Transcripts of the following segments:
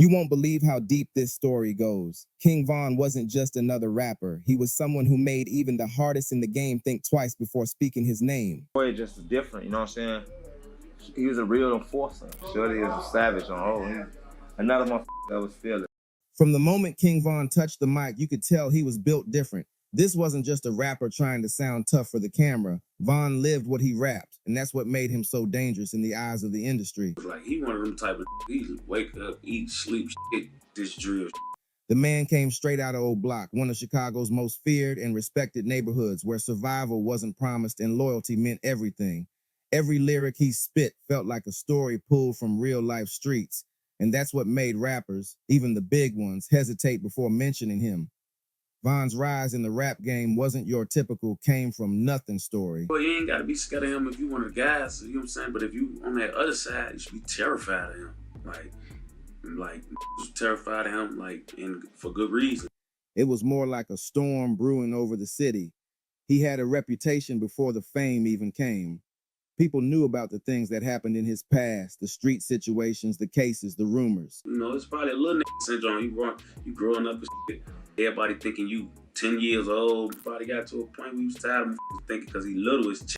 You won't believe how deep this story goes. King Von wasn't just another rapper. He was someone who made even the hardest in the game think twice before speaking his name. Boy, just different, you know what I'm saying? He was a real enforcer. Shorty is a savage on hold. Another motherfucker that was fearless. From the moment King Von touched the mic, you could tell he was built different. This wasn't just a rapper trying to sound tough for the camera. Von lived what he rapped, and that's what made him so dangerous in the eyes of the industry. Like, he one of them type of, he wake up, eat, sleep, shit, this drill. The man came straight out of Old Block, one of Chicago's most feared and respected neighborhoods, where survival wasn't promised and loyalty meant everything. Every lyric he spit felt like a story pulled from real-life streets, and that's what made rappers, even the big ones, hesitate before mentioning him. Von's rise in the rap game wasn't your typical came-from-nothing story. Well, you ain't got to be scared of him if you one of the guys, you know what I'm saying? But if you on that other side, you should be terrified of him. Like terrified of him, and for good reason. It was more like a storm brewing over the city. He had a reputation before the fame even came. People knew about the things that happened in his past, the street situations, the cases, the rumors. You know, it's probably a little nigga syndrome. You growing up with shit. Everybody thinking you 10 years old. Probably got to a point where you was tired of thinking because he little as shit.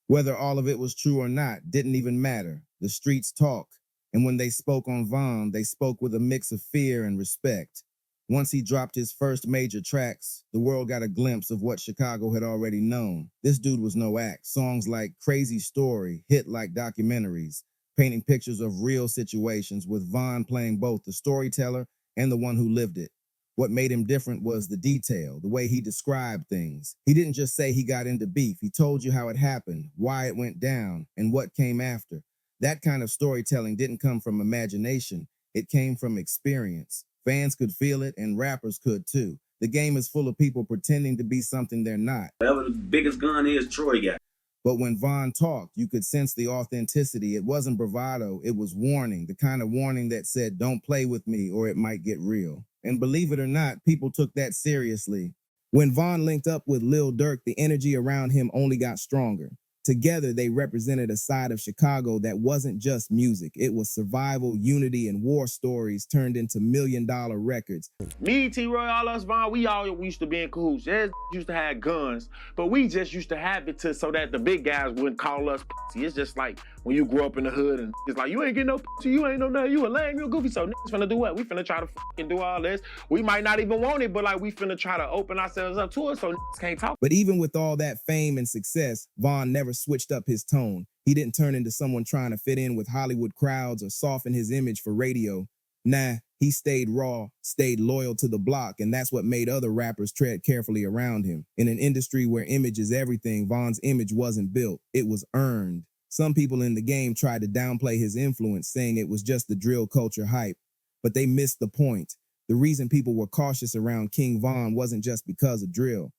Whether all of it was true or not didn't even matter. The streets talk. And when they spoke on Von, they spoke with a mix of fear and respect. Once he dropped his first major tracks, the world got a glimpse of what Chicago had already known. This dude was no act. Songs like Crazy Story hit like documentaries, painting pictures of real situations with Von playing both the storyteller and the one who lived it. What made him different was the detail, the way he described things. He didn't just say he got into beef. He told you how it happened, why it went down, and what came after. That kind of storytelling didn't come from imagination. It came from experience. Fans could feel it, and rappers could too. The game is full of people pretending to be something they're not. Whatever the biggest gun is, Troy got. But when Von talked, you could sense the authenticity. It wasn't bravado, it was warning, the kind of warning that said, don't play with me or it might get real. And believe it or not, people took that seriously. When Von linked up with Lil Durk, the energy around him only got stronger. Together, they represented a side of Chicago that wasn't just music. It was survival, unity, and war stories turned into million-dollar records. Me, T-Roy, all us, Von, we used to be in cahoots. They used to have guns, but we just used to have it so that the big guys wouldn't call us pussy. It's just like when you grow up in the hood and it's like, you ain't getting no pussy, you ain't no nothing, you a lame, you a goofy, so niggas finna do what? We finna try to fucking do all this. We might not even want it, but like we finna try to open ourselves up to it so niggas can't talk. But even with all that fame and success, Von never switched up his tone. He didn't turn into someone trying to fit in with Hollywood crowds or soften his image for radio. Nah, he stayed raw, stayed loyal to the block, and that's what made other rappers tread carefully around him. In an industry where image is everything, Von's image wasn't built, it was earned. Some people in the game tried to downplay his influence, saying it was just the drill culture hype, but they missed the point. The reason people were cautious around King Von wasn't just because of drill.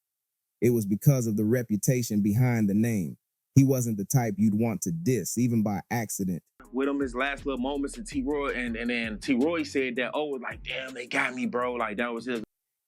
It was because of the reputation behind the name. He wasn't the type you'd want to diss, even by accident. With him, his last little moments in T-Roy, and then T-Roy said that, oh, like, damn, they got me, bro. Like, that was his.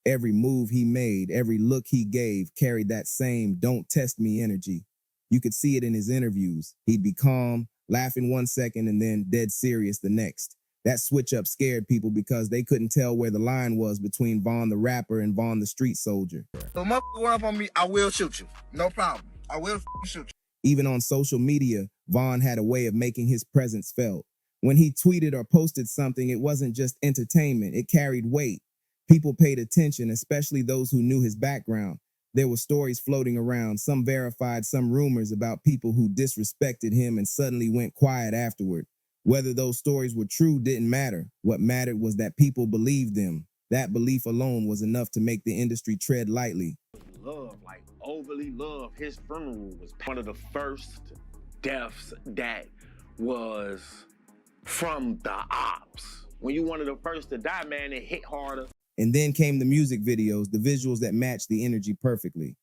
Every move he made, every look he gave carried that same don't test me energy. You could see it in his interviews. He'd be calm, laughing 1 second, and then dead serious the next. That switch up scared people because they couldn't tell where the line was between Von the rapper and Von the street soldier. So motherfucker run up on me, I will shoot you. No problem. I will shoot you. Even on social media, Von had a way of making his presence felt. When he tweeted or posted something, it wasn't just entertainment, it carried weight. People paid attention, especially those who knew his background. There were stories floating around, some verified, some rumors about people who disrespected him and suddenly went quiet afterward. Whether those stories were true didn't matter. What mattered was that people believed them. That belief alone was enough to make the industry tread lightly. Love, like overly love. His funeral was one of the first deaths that was from the ops. When you one of the first to die, man, it hit harder. And then came the music videos, the visuals that matched the energy perfectly.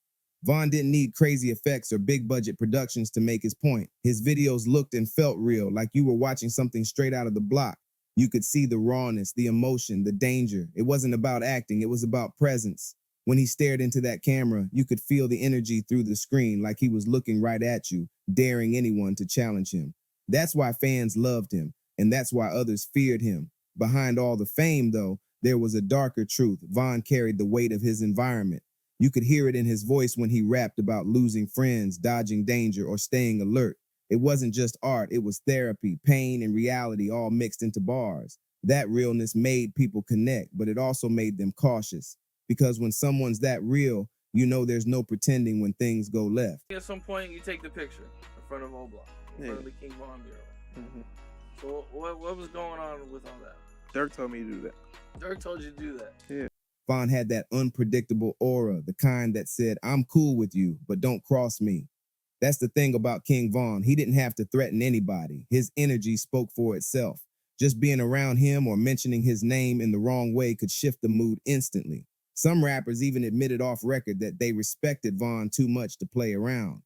Von didn't need crazy effects or big budget productions to make his point. His videos looked and felt real, like you were watching something straight out of the block. You could see the rawness, the emotion, the danger. It wasn't about acting, it was about presence. When he stared into that camera, you could feel the energy through the screen, like he was looking right at you, daring anyone to challenge him. That's why fans loved him, and that's why others feared him. Behind all the fame, though, there was a darker truth. Von carried the weight of his environment. You could hear it in his voice when he rapped about losing friends, dodging danger, or staying alert. It wasn't just art, it was therapy, pain, and reality all mixed into bars. That realness made people connect, but it also made them cautious. Because when someone's that real, you know there's no pretending when things go left. At some point, you take the picture in front of O Block, in front of the King Von mural. So what was going on with all that? Dirk told me to do that. Dirk told you to do that. Yeah. Von had that unpredictable aura, the kind that said, I'm cool with you, but don't cross me. That's the thing about King Von. He didn't have to threaten anybody. His energy spoke for itself. Just being around him or mentioning his name in the wrong way could shift the mood instantly. Some rappers even admitted off record that they respected Von too much to play around.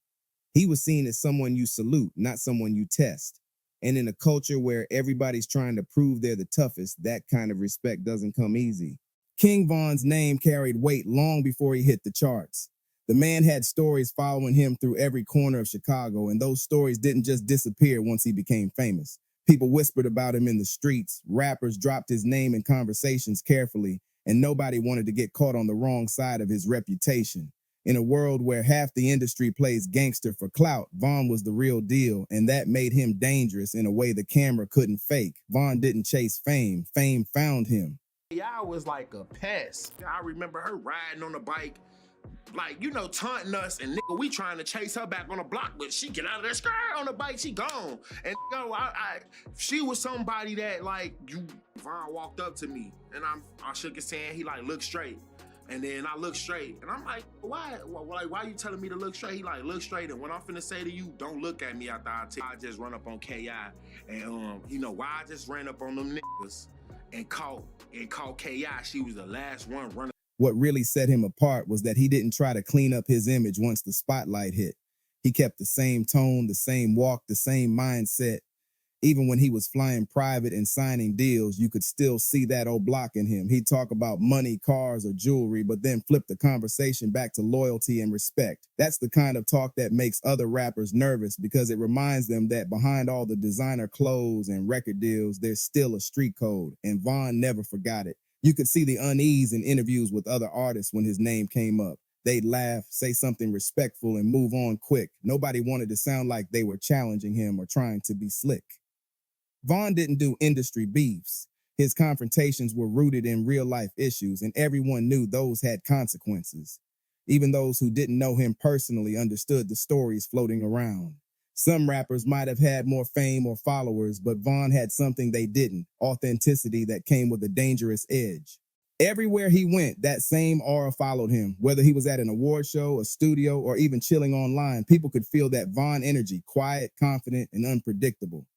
He was seen as someone you salute, not someone you test. And in a culture where everybody's trying to prove they're the toughest, that kind of respect doesn't come easy. King Von's name carried weight long before he hit the charts. The man had stories following him through every corner of Chicago, and those stories didn't just disappear once he became famous. People whispered about him in the streets, rappers dropped his name in conversations carefully, and nobody wanted to get caught on the wrong side of his reputation. In a world where half the industry plays gangster for clout, Von was the real deal, and that made him dangerous in a way the camera couldn't fake. Von didn't chase fame, fame found him. I was like a pest. I remember her riding on the bike, like, you know, taunting us, and nigga, we trying to chase her back on the block, but she get out of that skirt on the bike, she gone. And she was somebody that, like, Von walked up to me, and I shook his hand, he like, look straight. And then I look straight, and I'm like, why you telling me to look straight? He like, look straight, and what I'm finna say to you, don't look at me after I just run up on K.I. And, you know, why I just ran up on them niggas and caught K.I., she was the last one running. What really set him apart was that he didn't try to clean up his image once the spotlight hit. He kept the same tone, the same walk, the same mindset. Even when he was flying private and signing deals, you could still see that old block in him. He'd talk about money, cars, or jewelry, but then flip the conversation back to loyalty and respect. That's the kind of talk that makes other rappers nervous because it reminds them that behind all the designer clothes and record deals, there's still a street code, and Von never forgot it. You could see the unease in interviews with other artists when his name came up. They'd laugh, say something respectful, and move on quick. Nobody wanted to sound like they were challenging him or trying to be slick. Von didn't do industry beefs. His confrontations were rooted in real-life issues, and everyone knew those had consequences. Even those who didn't know him personally understood the stories floating around. Some rappers might have had more fame or followers, but Von had something they didn't, authenticity that came with a dangerous edge. Everywhere he went, that same aura followed him. Whether he was at an award show, a studio, or even chilling online, people could feel that Von energy, quiet, confident, and unpredictable.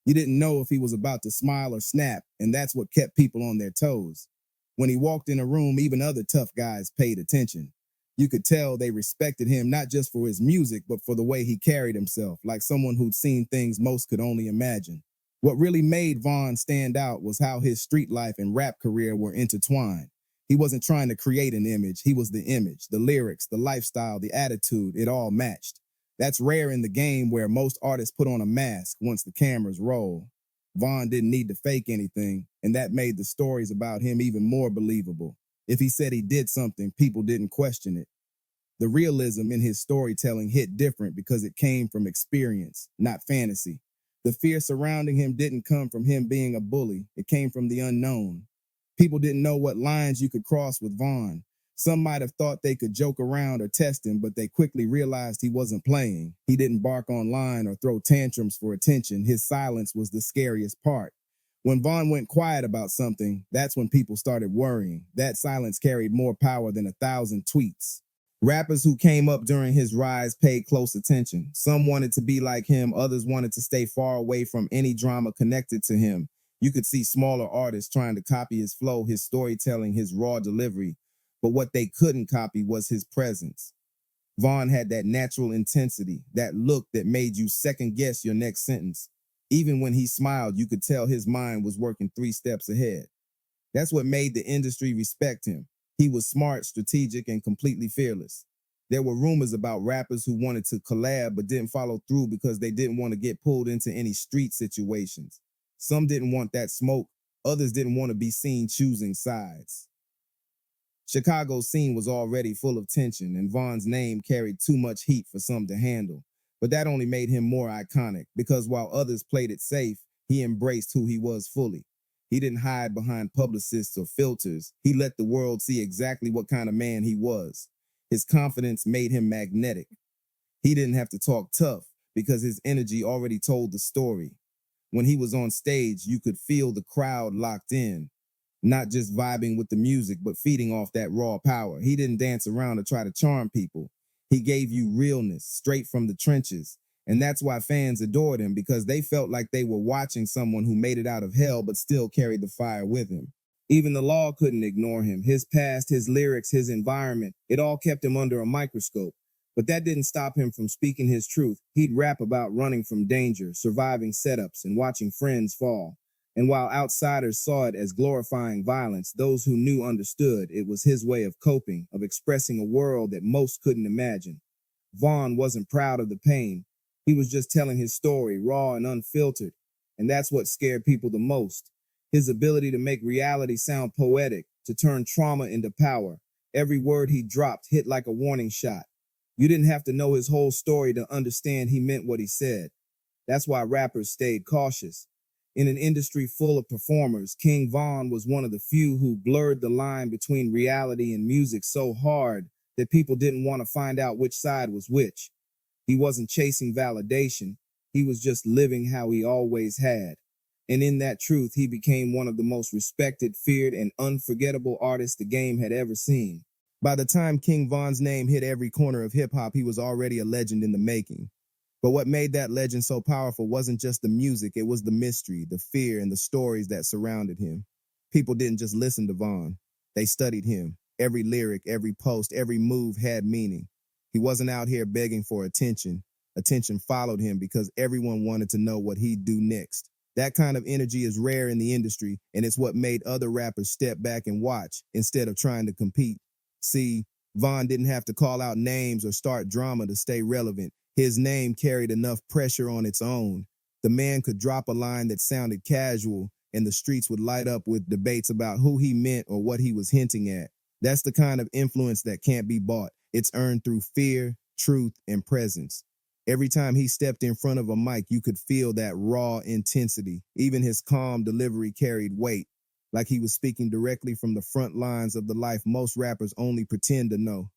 You didn't know if he was about to smile or snap, and that's what kept people on their toes. When he walked in a room, even other tough guys paid attention. You could tell they respected him not just for his music, but for the way he carried himself, like someone who'd seen things most could only imagine. What really made Von stand out was how his street life and rap career were intertwined. He wasn't trying to create an image, he was the image, the lyrics, the lifestyle, the attitude, it all matched. That's rare in the game where most artists put on a mask once the cameras roll. Von didn't need to fake anything, and that made the stories about him even more believable. If he said he did something, people didn't question it. The realism in his storytelling hit different because it came from experience, not fantasy. The fear surrounding him didn't come from him being a bully. It came from the unknown. People didn't know what lines you could cross with Von. Some might have thought they could joke around or test him, but they quickly realized he wasn't playing. He didn't bark online or throw tantrums for attention. His silence was the scariest part. When Von went quiet about something, that's when people started worrying. That silence carried more power than 1,000 tweets. Rappers who came up during his rise paid close attention. Some wanted to be like him, others wanted to stay far away from any drama connected to him. You could see smaller artists trying to copy his flow, his storytelling, his raw delivery. But what they couldn't copy was his presence. Von had that natural intensity, that look that made you second guess your next sentence. Even when he smiled, you could tell his mind was working 3 steps ahead. That's what made the industry respect him. He was smart, strategic, and completely fearless. There were rumors about rappers who wanted to collab but didn't follow through because they didn't want to get pulled into any street situations. Some didn't want that smoke, Others didn't want to be seen choosing sides. Chicago's scene was already full of tension, and Vaughn's name carried too much heat for some to handle. But that only made him more iconic, because while others played it safe, he embraced who he was fully. He didn't hide behind publicists or filters. He let the world see exactly what kind of man he was. His confidence made him magnetic. He didn't have to talk tough because his energy already told the story. When he was on stage, you could feel the crowd locked in, not just vibing with the music, but feeding off that raw power. He didn't dance around to try to charm people. He gave you realness straight from the trenches. And that's why fans adored him, because they felt like they were watching someone who made it out of hell but still carried the fire with him. Even the law couldn't ignore him. His past, his lyrics, his environment, it all kept him under a microscope. But that didn't stop him from speaking his truth. He'd rap about running from danger, surviving setups, and watching friends fall. And while outsiders saw it as glorifying violence, those who knew understood it was his way of coping, of expressing a world that most couldn't imagine. Vaughn wasn't proud of the pain. He was just telling his story, raw and unfiltered. And that's what scared people the most. His ability to make reality sound poetic, to turn trauma into power. Every word he dropped hit like a warning shot. You didn't have to know his whole story to understand he meant what he said. That's why rappers stayed cautious. In an industry full of performers, King Von was one of the few who blurred the line between reality and music so hard that people didn't want to find out which side was which. He wasn't chasing validation. He was just living how he always had. And in that truth, he became one of the most respected, feared, and unforgettable artists the game had ever seen. By the time King Von's name hit every corner of hip-hop, he was already a legend in the making. But what made that legend so powerful wasn't just the music, it was the mystery, the fear, and the stories that surrounded him. People didn't just listen to Von. They studied him. Every lyric, every post, every move had meaning. He wasn't out here begging for attention. Attention followed him because everyone wanted to know what he'd do next. That kind of energy is rare in the industry, and it's what made other rappers step back and watch instead of trying to compete. See, Von didn't have to call out names or start drama to stay relevant. His name carried enough pressure on its own. The man could drop a line that sounded casual, and the streets would light up with debates about who he meant or what he was hinting at. That's the kind of influence that can't be bought. It's earned through fear, truth, and presence. Every time he stepped in front of a mic, you could feel that raw intensity. Even his calm delivery carried weight, like he was speaking directly from the front lines of the life most rappers only pretend to know.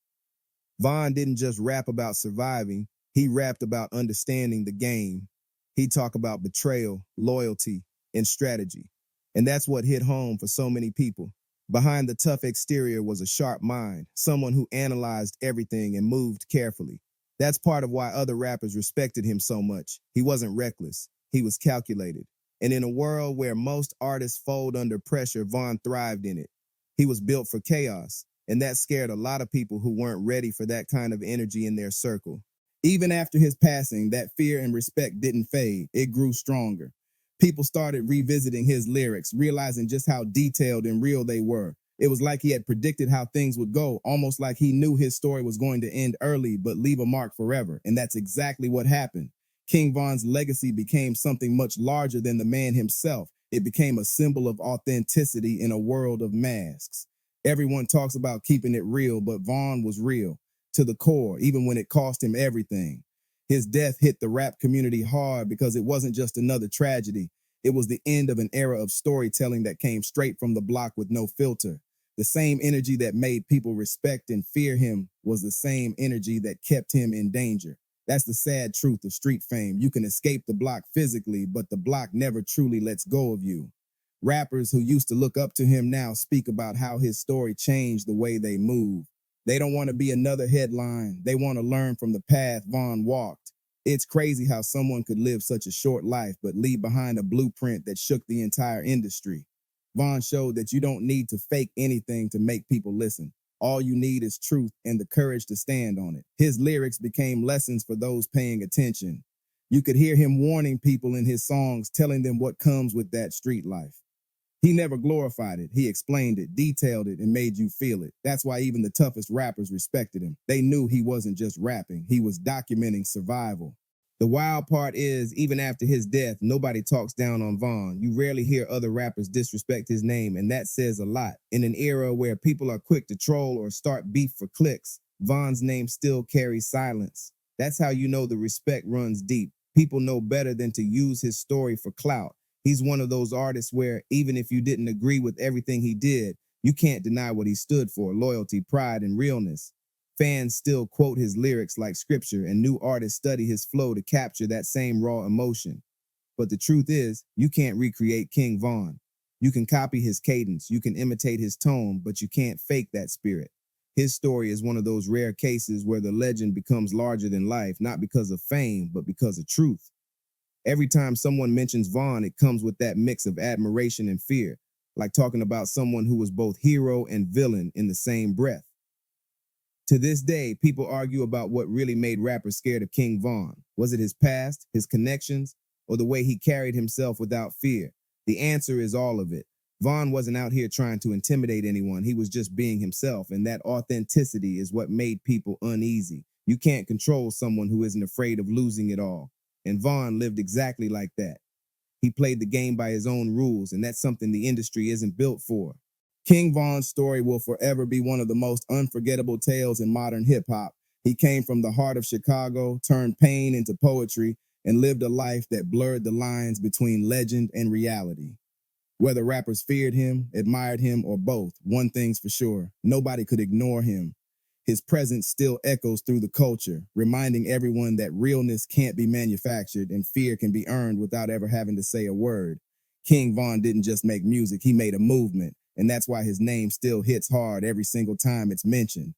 Von didn't just rap about surviving, he rapped about understanding the game. He'd talk about betrayal, loyalty, and strategy. And that's what hit home for so many people. Behind the tough exterior was a sharp mind, someone who analyzed everything and moved carefully. That's part of why other rappers respected him so much. He wasn't reckless. He was calculated. And in a world where most artists fold under pressure, Von thrived in it. He was built for chaos, and that scared a lot of people who weren't ready for that kind of energy in their circle. Even after his passing, that fear and respect didn't fade. It grew stronger. People started revisiting his lyrics, realizing just how detailed and real they were. It was like he had predicted how things would go, almost like he knew his story was going to end early but leave a mark forever. And that's exactly what happened. King Von's legacy became something much larger than the man himself. It became a symbol of authenticity in a world of masks. Everyone talks about keeping it real, but Von was real to the core, even when it cost him everything. His death hit the rap community hard because it wasn't just another tragedy. It was the end of an era of storytelling that came straight from the block with no filter. The same energy that made people respect and fear him was the same energy that kept him in danger. That's the sad truth of street fame. You can escape the block physically, but the block never truly lets go of you. Rappers who used to look up to him now speak about how his story changed the way they move. They don't want to be another headline. They want to learn from the path Von walked. It's crazy how someone could live such a short life but leave behind a blueprint that shook the entire industry. Von showed that you don't need to fake anything to make people listen. All you need is truth and the courage to stand on it. His lyrics became lessons for those paying attention. You could hear him warning people in his songs, telling them what comes with that street life. He never glorified it. He explained it, detailed it, and made you feel it. That's why even the toughest rappers respected him. They knew he wasn't just rapping. He was documenting survival. The wild part is, even after his death, nobody talks down on Von. You rarely hear other rappers disrespect his name, and that says a lot. In an era where people are quick to troll or start beef for clicks, Von's name still carries silence. That's how you know the respect runs deep. People know better than to use his story for clout. He's one of those artists where, even if you didn't agree with everything he did, you can't deny what he stood for: loyalty, pride, and realness. Fans still quote his lyrics like scripture, and new artists study his flow to capture that same raw emotion. But the truth is, you can't recreate King Von. You can copy his cadence, you can imitate his tone, but you can't fake that spirit. His story is one of those rare cases where the legend becomes larger than life, not because of fame, but because of truth. Every time someone mentions Von, it comes with that mix of admiration and fear, like talking about someone who was both hero and villain in the same breath. To this day, people argue about what really made rappers scared of King Von. Was it his past, his connections, or the way he carried himself without fear? The answer is all of it. Von wasn't out here trying to intimidate anyone. He was just being himself, and that authenticity is what made people uneasy. You can't control someone who isn't afraid of losing it all. And Von lived exactly like that. He played the game by his own rules, and that's something the industry isn't built for. King Von's story will forever be one of the most unforgettable tales in modern hip-hop. He came from the heart of Chicago, turned pain into poetry, and lived a life that blurred the lines between legend and reality. Whether rappers feared him, admired him, or both, one thing's for sure: nobody could ignore him. His presence still echoes through the culture, reminding everyone that realness can't be manufactured and fear can be earned without ever having to say a word. King Von didn't just make music, he made a movement. And that's why his name still hits hard every single time it's mentioned.